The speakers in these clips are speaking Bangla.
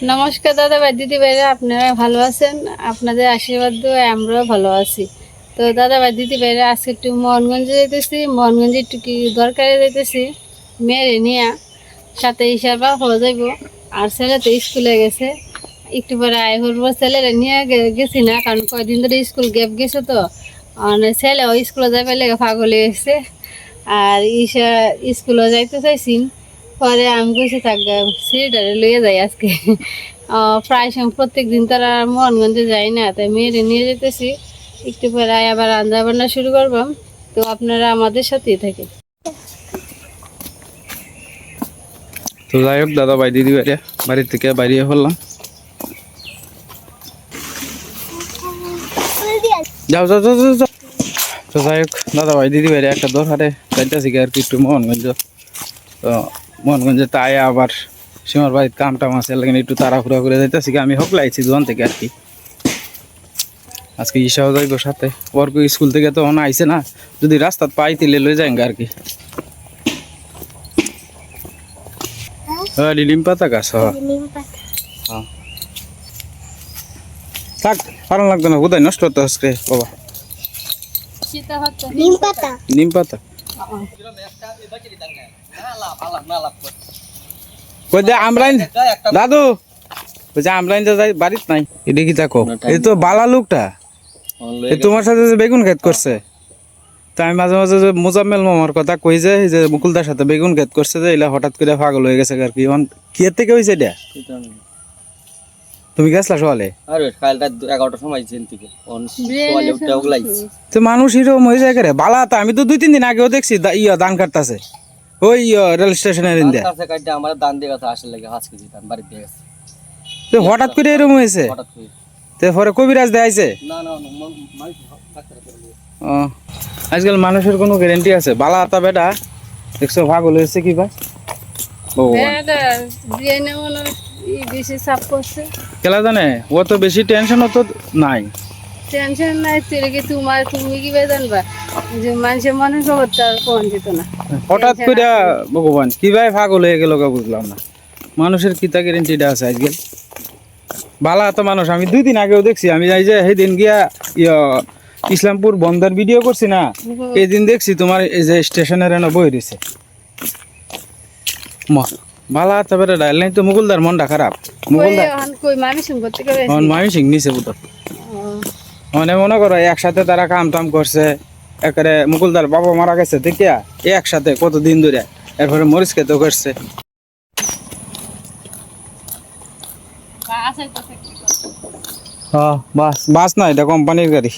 নমস্কার দাদা ভাই দিদি ভাইরা, আপনারা ভালো আছেন? আপনাদের আশীর্বাদ দিয়ে আমরাও ভালো আছি। তো দাদা ভাই দিদি ভাইরা, আজকে একটু মোহনগঞ্জে যেতেছি। মোহনগঞ্জে একটু কি দরকারে যেতেছি, মেয়েরে নিয়ে সাথে হিসাবা হয়ে যাইব। আর ছেলে তো স্কুলে গেছে, একটু পরে আয় করবো। ছেলেরা নিয়ে গেছি না, কারণ কয়দিন ধরে স্কুল গ্যাপ গেছে তো। ছেলেও স্কুলে যাবে লেগে পাগল হয়ে গেছে। আর স্কুলে যাইতে চাইছি, পরে আমি কইছি থাক সিঁড়িটারে লইয়ে যাই আজকে। প্রায় সময় প্রত্যেক দিন তারা মোহনগঞ্জে যাই না, তাই মেয়েরে নিয়ে যেতেছি। একটু পরে আবার রান্না বান্না শুরু করবাম। তো আপনারা আমাদের সাথেই থাকেন। তো যাই হোক দাদা ভাই দিদি বাইরে বাড়ি থেকে বাইরে হলাম। যাও যাও যাও যাও। তো যাই হোক দাদা ভাই দিদি বাইরে একটা দরকারে যাইতেছি আর কি একটু মোহনগঞ্জ। তো মোহনগঞ্জে তাই আবার সীমার বাড়ির কাম টাম আছে, লাগে একটু তাড়াহুড়া করে যাইতেছি। আমি হকলাইছি দোকান থেকে আর কি। আজকে ঈশাও যাইব সাথে, ওর স্কুল থেকে তো অন আইসে না, যদি রাস্তা পাই তিলে লই যাই আর কি। ডিম পাতা গাছ, হ্যাঁ থাক কারণ লাগবে না, কোথায় নষ্ট হতে আজকে বাবা। নিম পাতা কই দে আমরাইন দাদু, ওই যে আমরাইন যাই বাড়িত নাই। এটা কি থাকো, এই তো বালা লোকটা তোমার সাথে যে বেগুন ক্ষেত করছে। তো আমি মাঝে মাঝে যে মোজাম্মেল মামার কথা কই যে মুকুলদার সাথে বেগুন ক্ষেত করছে, যে এলা হঠাৎ করে পাগল হয়ে গেছে আর কি। কিয়ের থেকে হয়েছে এটা? তুমি গেছলা সকালে? আরে কালটা 11টার সময় জেন থেকে সকালে উঠে ওগলাইছি। তো মানুষ এরকম হয়ে যায় করে বালা। তা আমি তো 2-3 দিন আগেও দেখছি ধান কাটতেছে ওই রেল স্টেশনের ইন্দে। কাছে কাটতে আমার দান দিয়ে কথা আসলে লাগে 5 কেজি ধান বাড়ি দিয়ে গেছে। তো হঠাৎ করে এরকম হয়েছে? হঠাৎ করে তো পরে কবিরাজ দেখাইছে? না না মাইক ডাক্তার করে। ও আজকাল মানুষের কোনো গ্যারান্টি আছে? বালা আতা বেটা দেখছো পাগল হয়েছে কি ভাই বেশি চাপ করছে। কেলা জানে ও তো বেশি টেনশন তো নাই। টেনশন নাই তুই, তুমি কি ভাই জানবা যে মানুষের মনে খবর তো আর কোন যেত না। হঠাৎ করে ভগবান কি ভাই পাগল হয়ে গেল বুঝলাম না। মানুষের কিতা গ্যারেন্টিটা আছে আজকাল? বালা তো মানুষ আমি 2 দিন আগেও দেখছি। আমি যাই যে সেই দিন গিয়া ইসলামপুর বন্দর ভিডিও করছি না, এই দিন দেখছি তোমার এই যে স্টেশনের এনে বই রয়েছে। বালা তবে ডাইল নাই তো মুকুলদার মনটা খারাপ। মুকুলদার মামি সিং নিছে বুতো মানে মনে করো একসাথে তারা কাম টাম করছে। একেবারে মুকুলদার বাবা মারা গেছে দেখিয়া একসাথে কতদিন ধরে, এরপরে মরিচ খেতেও করছে। বাস বাস না, এটা কোম্পানির গাড়ি।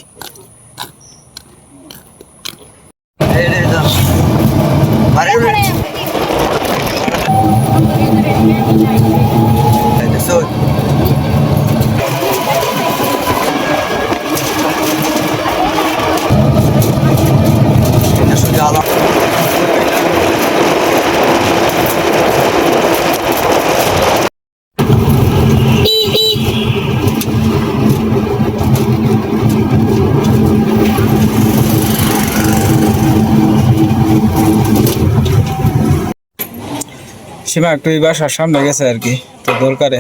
সীমা একটু এই বাসার সামনে গেছে আর কি, তো দরকারে।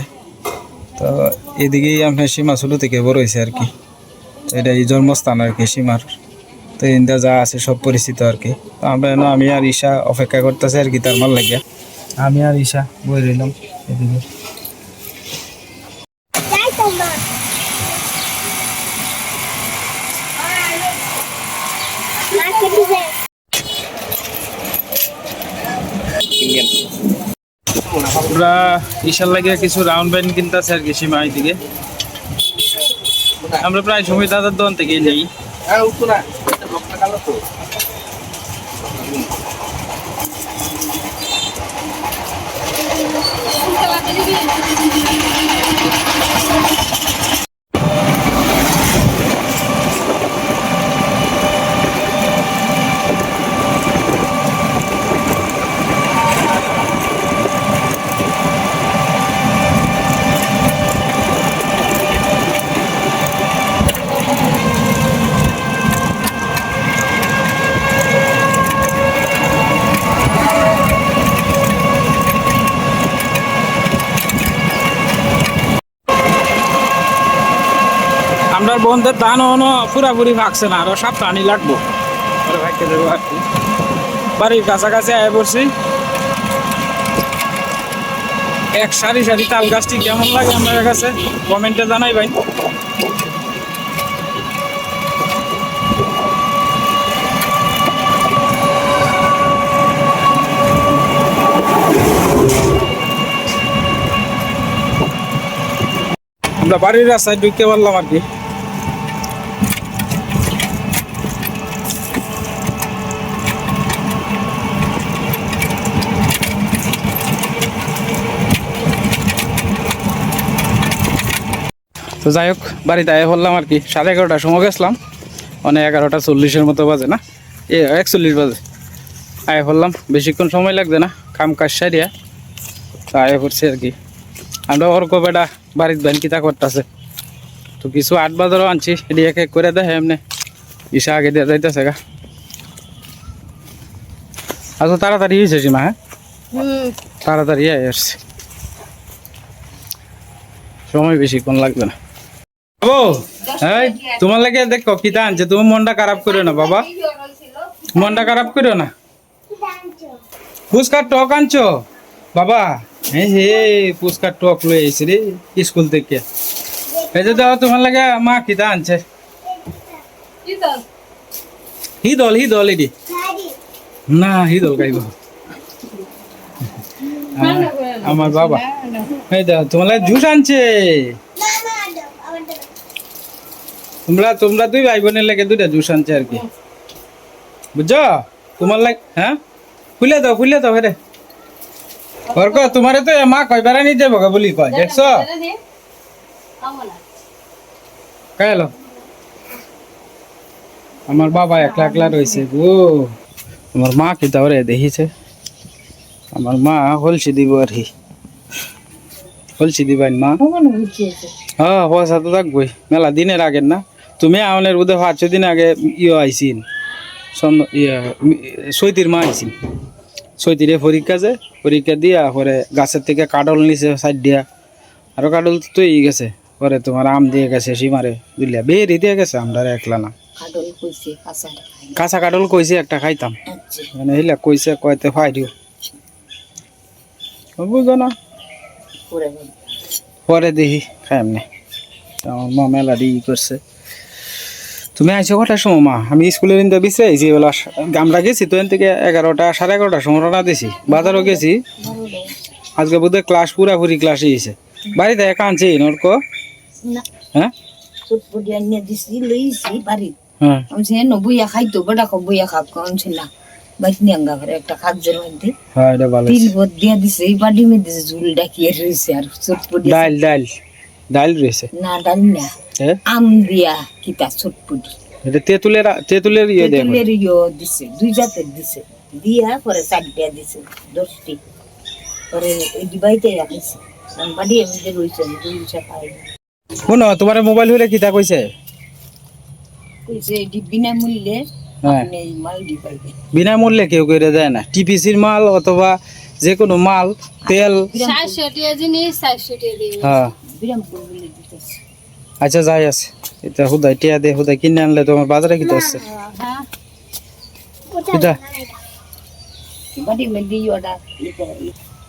তো এদিকেই আপনার সীমা ছোটো থেকে বড় হয়েছে আর কি। তো এটা এই জন্মস্থান আর কি সীমার। তো ইন্দা যা আছে সব পরিচিত আর কি। তো আমরা আমি আর ঈশা অপেক্ষা করতেছে আর কি তার মাল লাগিয়া। আমি আর ঈশা বই রইলাম এদিকে। আমরা ঈশার লাগিয়ে কিছু রাউন্ড বাইন কিনতেছে আর কি সীমা এইদিকে। আমরা প্রায় সময় দাদার দোকান থেকেই নেই। আমরা বন্ধের ধান পুরাপুরি ভাগছে না, আরো সাপ্তাহানি লাগবো পরে ভাগতে দেবো আর কি। বাড়ির কাছাকাছি আয় পড়ছি। এক সারি সারি তাল গাছটি কেমন লাগে আপনার কাছে কমেন্টে জানাই ভাই। আমরা বাড়ির রাস্তায় ঢুকতে পারলাম আর কি। তো যাই হোক বাড়িতে আয় বললাম আর কি, 11:30টার সময় গেছিলাম, মানে 11:40 মতো বাজে না, 41 বাজে আয় বললাম। বেশিক্ষণ সময় লাগবে না, কাম কাজ সারিয়া আয় করছি আর কি। আমরা অর্ক বেটা বাড়ির ব্যান কিতা করতেছে, তো কিছু 8 বাজারও আনছি, এটি এক এক করে দেখে এমনি ইসা আগে দিয়ে যাইতেছে গা। আচ্ছা তাড়াতাড়ি হয়েছে সীমা, হ্যাঁ তাড়াতাড়ি আয় আসছে, সময় বেশিক্ষণ লাগবে না। ও হ্যাঁ তোমার লাগে দেখো কিতা আনছে, তুমি মনটা খারাপ করো না বাবা, মনটা খারাপ করো না। পুচকার টক আনছো বাবা? হ্যাঁ হে পুচকার টক লয়ে এসে রে স্কুল থেকে। এই যে দাও তোমার লাগে মা কিতা আনছে, হিদল হিদল এটি না, হিদল গাইব আমার বাবা। এই দাও তোমার লাগে জুস আনছে, তোমরা দুই ভাই বোনের লাগে 2টা জুস আনছে আর কি, বুঝছো তোমার লাগে। হ্যাঁ খুলে দাও হেরে ওর কো তোমারে তো মা কয় বেড়া নিতে যাবো বলি কয়, দেখছো কাইলো আমার বাবা একলা একলা রয়েছে গো। আমার মা কি তাহলে দেখিছে, আমার মা হলসি দিব আর কি, হলসি দিবেন মা। হ্যাঁ পয়সা তো থাকবই, মেলা দিনের আগের না, তুমি আমাদের বোধ 5 দিন আগে আইসিন, সৈতির মা আইসিন, সৈতিরে পরীক্ষা দিয়া পরে গাছের থেকে কাডল নিছে সাইড দিয়া, আরো কাডল তো গেছে, পরে তোমার আম দিয়ে গেছে সীমারে বুঝলিয়া, বেরি দিয়ে গেছে, আমরা একলা না। কাঁচা কাডল কইছে একটা খাইতাম, মানে হিলা কইছে কয়তে ফাই দিও বুঝো না, পরে দেখি খাই এমনি। আমার মা মেলা দিয়ে করছে। তুমি আইছো কটার সময় মা? আমি স্কুলের ইন্দা বিছে আইছি, এবেলা আমরা গেছি তো এন থেকে 11টা 11:30টার সময় রওনা দিছি, বাজারও গেছি। আজকে বোধহয় ক্লাস পুরাপুরি ক্লাসে গেছে। বাড়িতে একা আনছি নরক? হ্যাঁ ডাল রয়েছে না, ডাল না, আম দিয়া কিতা চটপটি, তেঁতুলের ইয়ে দেয়, তেঁতুলের ইয়ে দিছে, 2 জাতের দিছে, দিয়া পরে 4টা দিছে 10টি, পরে এই ডিবাইতে রাখিছে বাড়ি এমনি রইছে 2 খাই। শুনো তোমার মোবাইল হলে কিতা কইছে, কইছে এটি বিনামূল্যে আপনি মাল দিবাইবে। বিনামূল্যে কেউ করে দেয় না, টিপিসির মাল অথবা যে কোনো মাল, তেল 400 টাকা জিনিস 400 টাকা দিই। হ্যাঁ বিনামূল্যে দিতেছে। আচ্ছা যাই আছে, এটা হুদাই টিয়া দে, হুদাই কিনে আনলে তোমার বাজারে কিতা আছে হ্যাঁ কিতা। বাড়ি মধ্যে ইয়োটা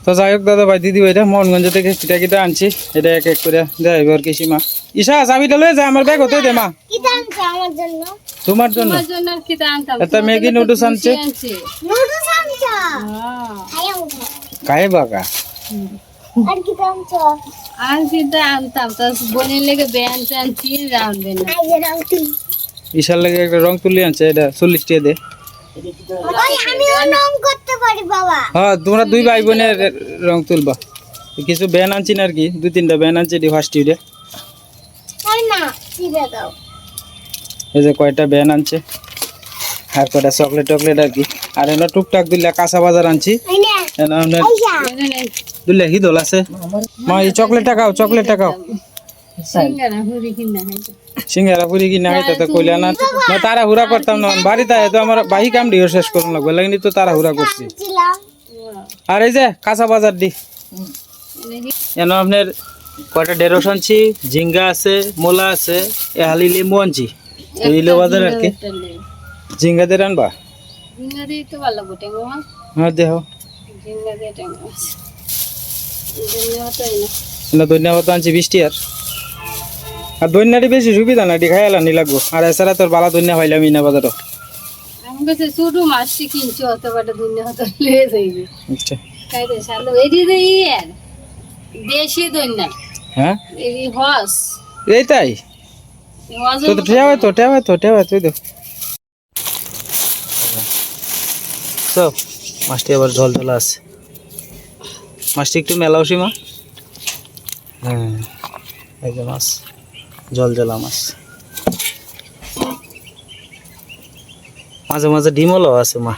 তো যাই হোক দাদা ভাই দিদি ভাইটা মোহনগঞ্জ থেকে কিটা কিটা আনছি, এটা এক এক করে দেয় আর কি। সীমা ঈশা চাবিটা লয়ে যায়, আমার ব্যাগ হতে দে মা, তোমার জন্য তোমার জন্য কি আনতাম, একটা ম্যাগি নুডলস আনছে, কায়ে বাগা আর কি আনতাম, তো বোনের লেগে ব্যান আনছি, রাউন্ড না ঈশার লাগে একটা রং তুলি আনছে, এটা 40 টাকা দে। হ্যাঁ তোমরা 2 ভাই বোনের রং তুলবা। কিছু ব্যান আনছি না আর কি, 2-3টা ব্যান আনছি ফার্স্ট ইউরে, এই যে কয়টা ব্যান আনছে, আর কয়টা চকলেট টকলেট আর কি। আর এনে টুকটাক দিলে কাঁচা বাজার আনছি, দিলে হিদল আছে মা, এই চকলেটটা খাও, চকলেটটা খাও, সিঙ্গারা হুরি কিনা খাইতে। সিঙ্গারা পুরি কিনা খাইতে তো কইলা না, না তারা হুরা করতাম না, বাড়িতে আয় তো আমার বাহি কাম দিয়ে শেষ করুন লাগবে লাগনি, তো তারা হুরা করছি। আর এই যে কাঁচা বাজার দি এন আপনার কয়টা ঢেঁড়স আনছি, ঝিঙ্গা আছে, মূলা আছে, এ হালি লেবু আনছি। এইলে বাজার আর কি ঝিঙ্গা দিয়ে রানবা? ঝিঙ্গা দিয়ে তো ভালো লাগবে ট্যাংরা মাছ। হ্যাঁ দেহ ঝিঙ্গা দিয়ে ট্যাংরা মাছ ধন্যবাদ তাই না। না ধন্যবাদ আনছি 20 টিয়ার। আর দৈন্যাটি বেশি সুবিধা না, এটি খাই এলানি লাগবো। আর এছাড়া তোর বালা দৈন্যা পাইলামই না বাজারও। আমি কাছে ছোট মাছটি কিনছি অত বাটা ধন্যবাদ লিয়ে যাইবে আচ্ছা খাইতে সালো এডি দেই আর দেশি দইনা হ্যাঁ এই হস এই তাই হস তো টেওয়া তুই দেখ তো মাছটি আবার ঝোল ঝোলা আছে। মাছটি একটু মেলাও সীমা। হ্যাঁ এই যে মাছ জল জ্বলা মাছ, মাঝে মাঝে ডিমলও আছে মা।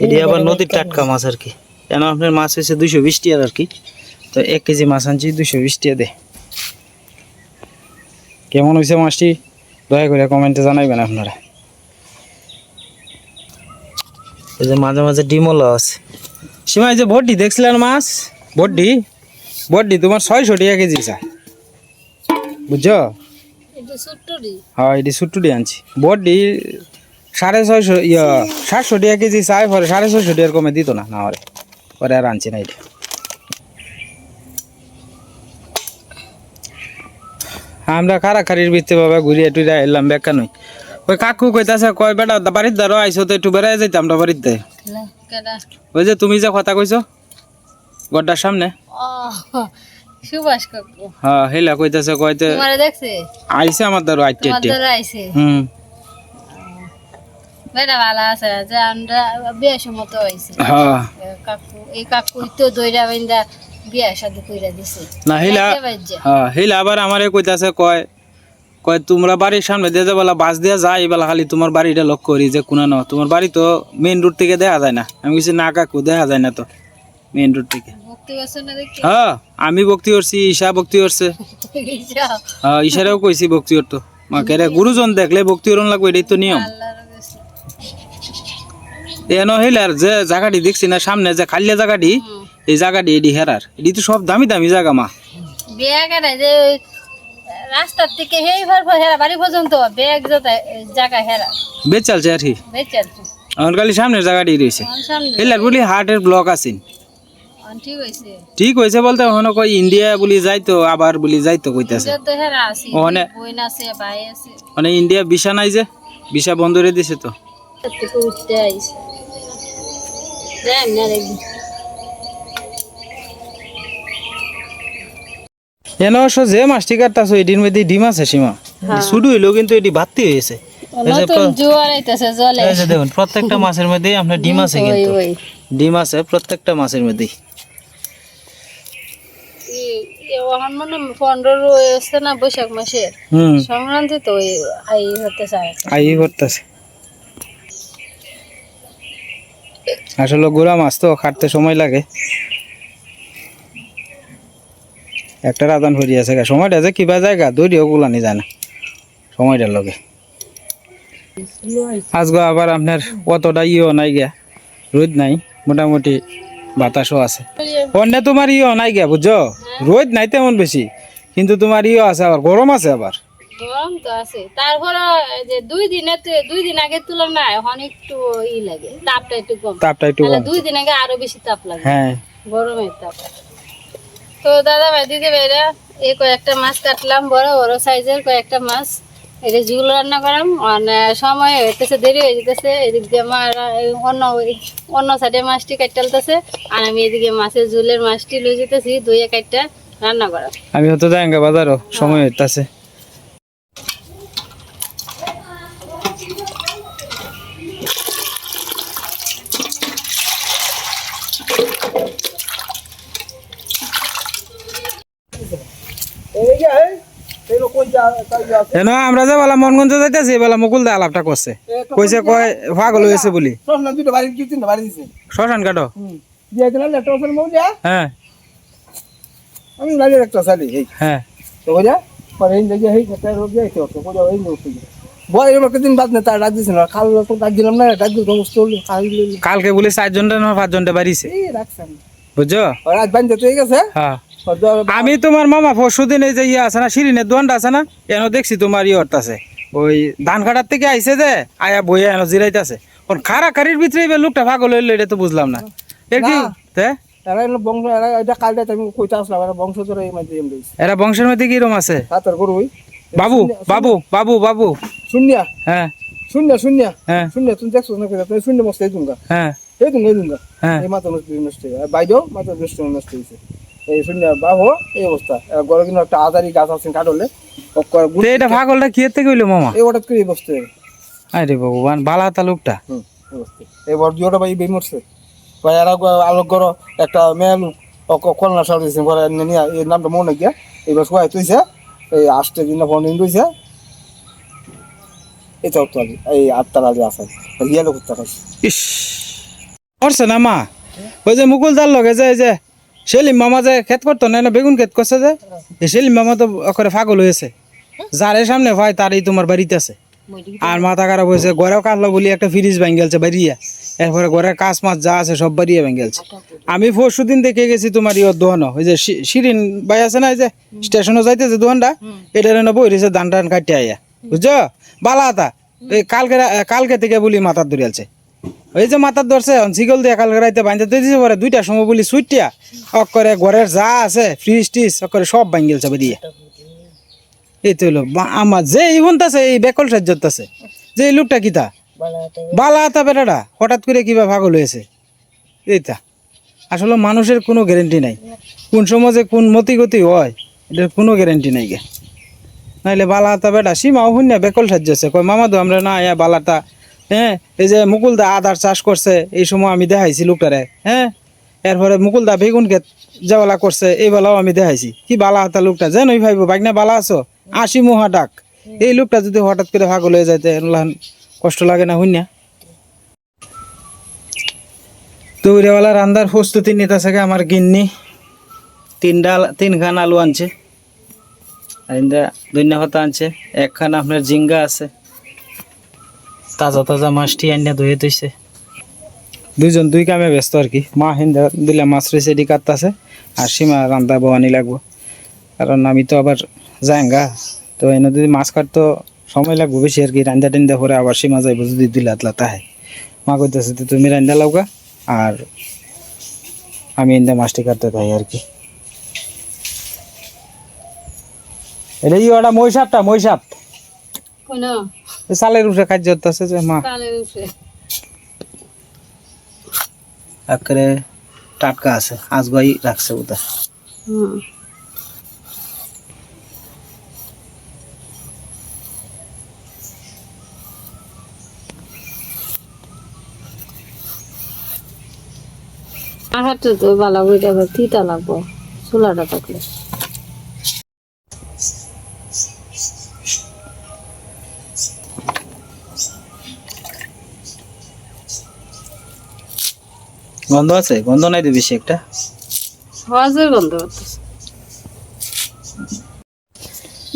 এটি আবার নদীর টাটকা মাছ আর কি। কেন আপনার মাছ হয়েছে 220 টাকার আর কি। তো 1 কেজি মাছ আনছি 220 টাকা দে। কেমন হয়েছে মাছটি দয়া করে কমেন্টে জানাইবেন আপনারা। এই যে মাঝে মাঝে ডিমলও আছে। সীমা এই যে বড্ডি দেখছিলেন মাছ, বড্ডি তোমার 600 টাকা কেজি চা, বুঝছো? এটা সুট্টুরি হ্যাঁ এটি সুট্টুটি আনছি। বড্ডি 650 700 টাকা কেজি চাই, পরে 650 টাকার কমে দিত না না ওরে, পরে আর আনছি না। এটা আমরা খারাখারির ভিত্তি বাবা ঘুরিয়ে টুরিয়া এলাম বেকা নই। ওই কাকু কইতাছে কয় বেটা বাড়ির দ্বারা আইসো তো একটু বেড়াই যাইতাম আমরা বাড়িতে। কেডা ওই যে তুমি যে কথা কইছো গড্ডার সামনে, ও সুভাষ কাকু হ্যাঁ হেলা কইতাছে কয়তে তোমারে দেখছে আইছে আমার দ্বারা আইতে তোমার দ্বারা আইছে হুম বেটা ভালো আছে যে আমরা বিয়ের সময় তো আইছে হ্যাঁ কাকু এই কাকু তো দইরা বাইন্দা বিয়ে শাদি কইরা দিছে না হেলা হ্যাঁ হেলা আবার আমারে কইতাছে কয় তোমরা বাড়ির সামনে দিয়ে বলা বাস দিয়ে যায় এবেলা খালি তোমার বাড়িটা লক্ষ্য করি যে কোনা না তোমার বাড়ি তো মেইন রোড থেকে দেখা যায় না। আমি কিছু না কাকু দেখা যায় না তো মেইন রোড থেকে। ভক্তি আছে না দেখি হ্যাঁ আমি ভক্তি করছি, ঈশা ভক্তি করছে, হ্যাঁ ঈশারাও কইছি ভক্তি করতো। মাকে গুরুজন দেখলে ভক্তি করন লাগবে, এটাই তো নিয়ম। এন হেলার যে জায়গাটি দেখছি না সামনে যে খালিয়া জায়গাটি, এই জায়গাটি এটি হেরার, এটি তো সব দামি দামি জায়গা মা। বিয়া করে যে রাস্তার থেকে হেই হেরা বাড়ি পর্যন্ত ব্যাগ জায়গা হেরা বেচালছে আর কি বেচার আমার খালি সামনের জায়গাটি রয়েছে। হেলার বলি হার্টের ব্লক আছে, ঠিক হইছে ঠিক হয়েছে বলতে ওখানে কই ইন্ডিয়া বলি যাইতো আবার বলি যাইতো কইতাছে। তো হেরা আছে ওখানে বইন আছে ভাই আছে মানে ইন্ডিয়া ভিসা নাই যে, ভিসা বন্ধ করে দিছে তো। থেকে উঠতে আইছে দেন না রে এন অবশ্য যে মাছটি কাটতাছো এটির মধ্যে ডিম আছে সীমা, শুধু হইলো কিন্তু এটি ভাত্তি হয়েছে। নতুন জোয়ার আইতাছে জলে এই যে দেখুন প্রত্যেকটা মাছের মধ্যেই আপনার ডিম আছে, কিন্তু ওই ডিম আছে প্রত্যেকটা মাছের মধ্যেই। ওখান মানে 15 আসছে না বৈশাখ মাসে সংক্রান্তি তো ওই আই হতে চায় আই করতেছে। আসলে গোড়া মাছ তো কাটতে সময় লাগে। একটা রাধান ফরি আছে সময়টা যে কিবা জায়গা দৌড়িও গুলানি যায় না সময়টার লগে। আজকে আবার আপনার অতটা ইও নাই গিয়া, রোদ নাই, মোটামুটি বাতাসও আছে। অন্য তোমার ইও নাই গিয়া বুঝছো, রোদ নাই তেমন বেশি, কিন্তু তোমার ইও আছে আবার গরম আছে আবার। গরম তো আছে, তারপরে যে 2 দিন আগে তুলনায় এখন একটু ই লাগে, তাপটা একটু কম। তাপটা একটু কম। 2 দিন আগে আরো বেশি তাপ লাগে, হ্যাঁ গরমের তাপ। তো দাদা ভাই দিদি ভাইরা এই কয়েকটা মাছ কাটলাম, বড় বড় সাইজের কয়েকটা মাছ, এটা ঝুল রান্না করাম। মানে সময় হইতেছে, দেরি হয়ে যেতেছে। এদিক দিয়ে আমার অন্য সাইডে মাছটি কাটতেছে, আর আমি এদিকে মাছের ঝুলের মাছটি লয়ে যেতেছি ধুয়ে কাটটা রান্না করা। আমি হয়তো যাই বাজারও সময় হইতাছে। আমরা যে বেলা মনগঞ্জ যাইতেছি বেলা মুকুল দা আলাপটা করছে, কইছে কয় পাগল হয়েছে বলি। শ্মশান কাটো হ্যাঁ আমি লাগে একটা সালি হ্যাঁ তো বুঝা পরে এই যে এই কথা রোগ যাই তো কোজা ওই নষ্ট বয় এর কতদিন বাদ না তার রাত দিছ না, খাল তো ডাক দিলাম না, ডাক দিল সমস্ত খাল কালকে বলে 4 জনটা না 5 জনটা বাড়িছে। এই রাখছেন বুঝছো? রাত বান্ধে তো গেছে হ্যাঁ আমি তোমার মামা পরশুদিন এই যে ইয়ে আছে না শিরিনের দোকানটা আছে না এনে দেখছি তোমার ইয়ত আছে ওই ধান কাটার থেকে আইছে যে আয়া বইয়া এনে জিরাইতেছে কোন খারা খারির ভিতরে এই লোকটা পাগল হইলো এটা তো বুঝলাম না এর কি না। তে এরা হলো বংশ এরা এটা কালটা তুমি কইতে আসলাম এরা বংশ ধরে এই মাঝে এম দিয়েছে এরা বংশের মধ্যে কিরম আছে তার গরু ওই বাবু বাবু বাবু বাবু শূন্যা হ্যাঁ শূন্য শূন্য হ্যাঁ শূন্য তুমি দেখছো না তুমি শূন্য মস্ত এই দুঙ্গা হ্যাঁ এই দুঙ্গা হ্যাঁ এই মাথা নষ্ট হয়ে আর বাইরেও মাথা নষ্ট হয়েছে এই শূন্য বাবু এই অবস্থা গরু কিন্তু একটা আদারি গাছ আছে কাটলে তে এটা পাগলটা কি এর থেকে হইলো মামা এই হঠাৎ করে এই বসতে আরে ভগবান বালাতা লোকটা এবার দুটা ভাই বেই মরছে এরা আলোক গড় একটা মেয়ে লোক কলনা সার দিয়েছে নিয়ে এই নামটা মনে গিয়া এবার সবাই তুইছে এই আসতে দিন ফোন দিয়েছে এই চৌতালি এই আটটালি আছে ইয়েলো করতে পারছি ইস করছে না মা ওই যে মুকুলদার লগে যে এই যে সেলিম মামা যে খেত করতো না না বেগুন খেত করছে যে এই সেলিম মামা তো করে পাগল হয়েছে যারে সামনে ভাই তারই তোমার বাড়িতে আছে আর মাথা খারাপ হয়েছে ঘরেও কাটলো বলি একটা ফ্রিজ ভেঙে গেছে বাড়িয়া এরপরে ঘরের কাজ মাছ যা আছে সব বাড়িয়ে ভেঙে গেছে আমি পরশু দিন দেখে গেছি তোমার ইয়র দোকানও ওই যে শিরিন ভাই আছে না এই যে স্টেশনে যাইতেছে দোকানটা এটা না বই রয়েছে ধান টান কাটতে আইয়া বুঝছো বালা হাতা এই কালকে থেকে বলি মাথার ধরিয়ালছে ওই যে মাথার ধরছে শিকল দিয়ে কালকে রাইতে বাঁধতে দিয়েছে পরে 2টার সময় বলি সুইটিয়া অক করে ঘরের যা আছে ফ্রিজ টিজ অক করে সব ভেঙে গেছে বাড়িয়া এই তো হলো আমার যে ইভনতাছে এই বেকল সাজ্জতাছে যে এই লোকটা কিতা বালা হাতা বেটাটা হঠাৎ করে কিবা পাগল হয়েছে এইটা আসলে মানুষের কোনো গ্যারেন্টি নাই কোন সমাজে কোন মতি গতি হয় এটার কোনো গ্যারেন্টি নাই গে নাইলে বালা হাতা বেটা সীমাও শুন না বেকল সাজ্জছে কয় মামা তো আমরা না ইয়া বালাটা হ্যাঁ এই যে মুকুলদা আদার চাষ করছে এই সময় আমি দেখাইছি লোকটারে হ্যাঁ এরপরে মুকুলদা বেগুন ক্ষেত যাওয়ালা করছে এই বেলাও আমি দেখাইছি কি বালা হাতা লোকটা যেন ওই ভাইব বাইকনা বালা আছো 80 মুহা ডাক এই লোকটা যদি হঠাৎ করে পাগল হয়ে যাইতে কষ্ট লাগে না হুইনা তৈরিওয়ালা রান্দার প্রস্তুতি নিতেছে আমার গিন্নি 3 খান আলু আনছে ধনিয়া পাতা আনছে 1 খান আপনার জিঙ্গা আছে তাজা তাজা মাছটি আনিয়া ধুয়ে তুইছে দুইজন 2 কামে ব্যস্ত আর কি মা হিন্দা দিলে মাছ রয়েছে এটি কাটতেছে আর সীমা রান্দা বহানি লাগবো কারণ আমি তো আবার যাইঙ্গা তো এনে যদি মাছ কাটতো সময় লাগবে বেশি আর কি রান্দা টান্দা করে আবার সীমা যাইব যদি দিলে আতলা তাহে মা কইতেছে তুমি রান্দা লাউগা আর আমি এনে মাছটি কাটতে তাই আর কি এটা ওটা মই সাপ কোনো চালের উঠে খাদ্য আছে যে মা কালের উপরে একেবারে টাটকা আছে আজবাই রাখছে ওটা হুম আর হাতে তো ভালো বইটা তিতা লাগবো চুলাটা থাকলে গন্ধ আছে গন্ধ নাই তো বেশি একটা হজের গন্ধ করতেছে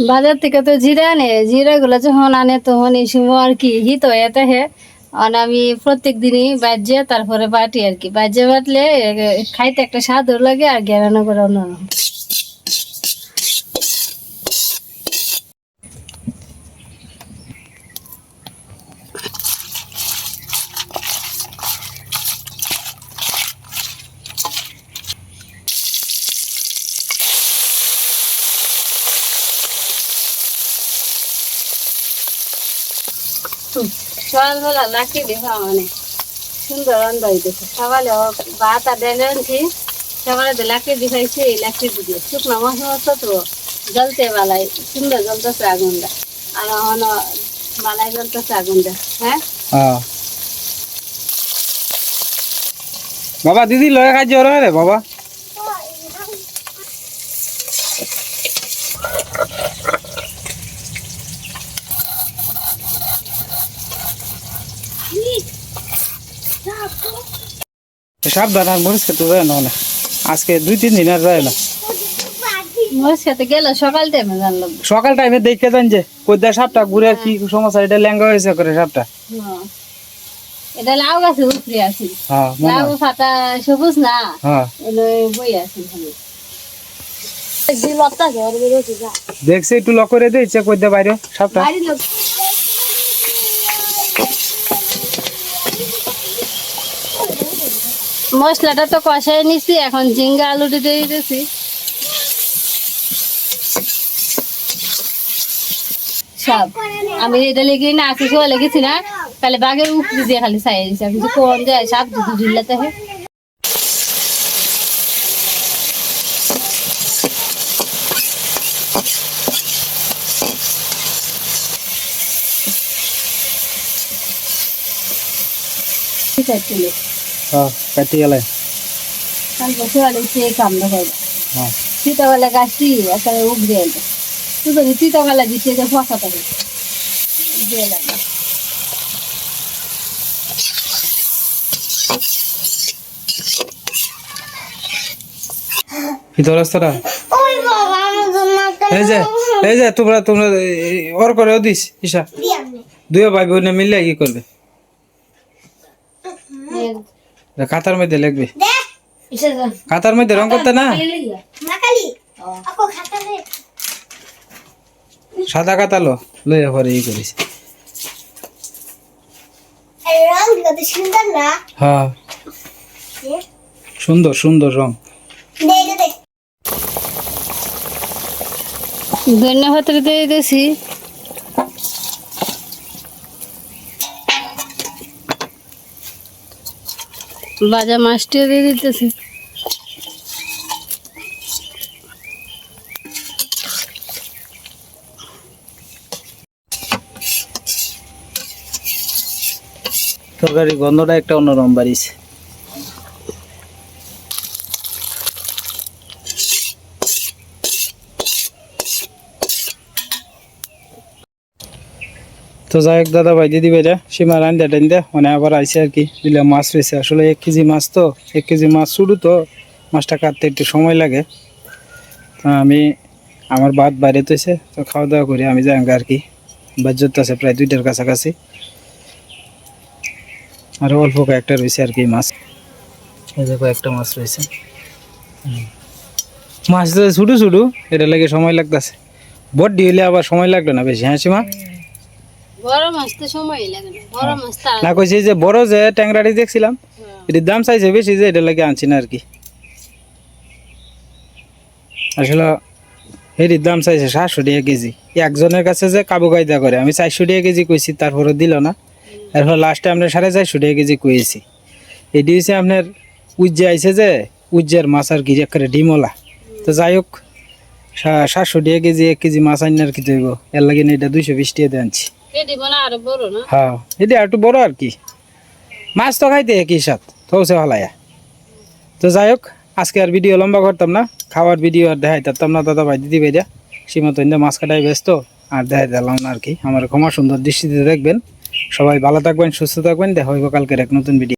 বাজার থেকে তো জিরা আনে জিরা গুলো যখন আনে তখন এই সময় আর কি হিত হয়ে থাকে আর আমি প্রত্যেক দিনই বাজ্যে তারপরে বাটি আর কি বাজ্যে বাটলে খাইতে একটা স্বাদও লাগে আর জ্ঞান করে অন্যরকম সকালবেলা লাকড়ি দেখা মানে সুন্দর রান্না হইতেছে সকালে ভাত আর ডাল আনছি সকালে লাকড়ি দেখাইছি এই লাকড়ি দিয়ে শুকনো মশলা তো জ্বলতে বেলায় সুন্দর জ্বলতেছে আগুনটা আর এখন বালায় জ্বলতেছে আগুনটা হ্যাঁ বাবা দিদি লয়ে খাদ্য রে বাবা সাবধান আর মরিচ খেতে যায় না আজকে 2-3 দিন আর যায় না মরিচ খেতে গেল সকাল টাইমে জানলাম সকাল টাইমে দেখতে যান যে কোদা সাপটা ঘুরে আর কি সমস্যা এটা ল্যাঙ্গা হয়েছে করে সাপটা এটা লাউ গাছের উপরে আছে, হ্যাঁ মনে লাউ হয়। পাতা সবুজ না, হ্যাঁ এলো বই আছে খালি। দেখছি একটু লক করে দে, চেক করতে বাইরে সাপটা। মশলাটা তো কষাই নিছি, এখন ঝিঙ্গা আলুটা দিয়ে দিতেছি। সব আমি এটা লেগে না আঁকি শোয়া লেগেছি না, তাহলে বাঘের উপরে দিয়ে খালি ছাই দিছি, আমি কোন যায় সাপ যদি ঝুলাতে হয়। ঠিক আছে, হ্যাঁ কাটি গেলে। তারপর শোয়ালে সে কামড়া করবে। হ্যাঁ সীতাবেলা গাছটি একটা উপরে এলো, শুধু সীতাবেলা দিচ্ছে যে ফসা থাকে দিয়ে লাগে। ভিতর রাস্তাটা এই যে তোমরা তোমরা ওর করে দিস ঈশা, দুই ভাই বোনে মিললে কি করবে? খাতার মধ্যে লিখবে, খাতার মধ্যে রং করতে না, সাদা খাতা লো লইয়া পরে ই করিস। হ্যাঁ সুন্দর সুন্দর রং। ধনিয়া পাতা দিয়ে দিতেছি, ভাজা মাছটিও দিয়ে দিতেছি। তরকারি গন্ধটা একটা অন্যরকম বাড়িছে। তো যাই হোক দাদা ভাই দিদি ভাইরা সীমা রান্দা টান্দা মানে আবার আইসে আর কি, দিলে মাছ রয়েছে। আসলে 1 কেজি মাছ, তো 1 কেজি মাছ শুরু, তো মাছটা কাটতে একটু সময় লাগে। তো আমি আমার ভাত বাইরে তৈছে, তো খাওয়া দাওয়া করি আমি যাই আর কি। বাজ্যত আছে প্রায় 2টার কাছাকাছি, আর অল্প কয়েকটা রয়েছে আর কি মাছ। এই যে কয়েকটা মাছ রয়েছে, মাছ তো ছোটো ছোটো, এটা লাগে সময় লাগতেছে। বড্ডি হইলে আবার সময় লাগলো না বেশি। হ্যাঁ সীমা বড় মাছ তো সময় লাগে না, বড় মাছ তার না কইছি যে বড় যে ট্যাংরাটি দেখছিলাম, এটির দাম চাইছে বেশি, যে এটা লাগে আনছি না আর কি। আসলে এটির দাম চাইছে 700 টাকা কেজি। একজনের কাছে যে কাবু কায়দা করে, আমি 400 টাকা কেজি কইছি, তারপরে দিল না। এরপর লাস্টে আমরা 450 টাকা কেজি কইছি। এটি হচ্ছে আপনার উজ্জে আইছে, যে উজ্জের মাছ আর কি, একেবারে ডিমলা। তো যাই হোক 700 টাকা কেজি 1 কেজি মাছ আনি আর কি দেব, এর লাগে এটা 220 টাকা দিয়ে আনছি। এটি মনে আরো বড় না। হ্যাঁ এটা একটু বড় আর কি, মাছ তো খাইতে একই সাথ থৌসে ভালায়া। তো যাই হোক আজকে আর ভিডিও লম্বা করতাম না, খাওয়ার ভিডিও আর দেখাইতাম না দাদা ভাই দিদি ভাইরা। সীমান্ত মাছ কাটাই ব্যস্ত, আর দেখাই দিলাম না আর কি। আমার ক্ষমা সুন্দর দৃষ্টিতে দেখবেন। সবাই ভালো থাকবেন, সুস্থ থাকবেন, দেখা হইব কালকের এক নতুন ভিডিও।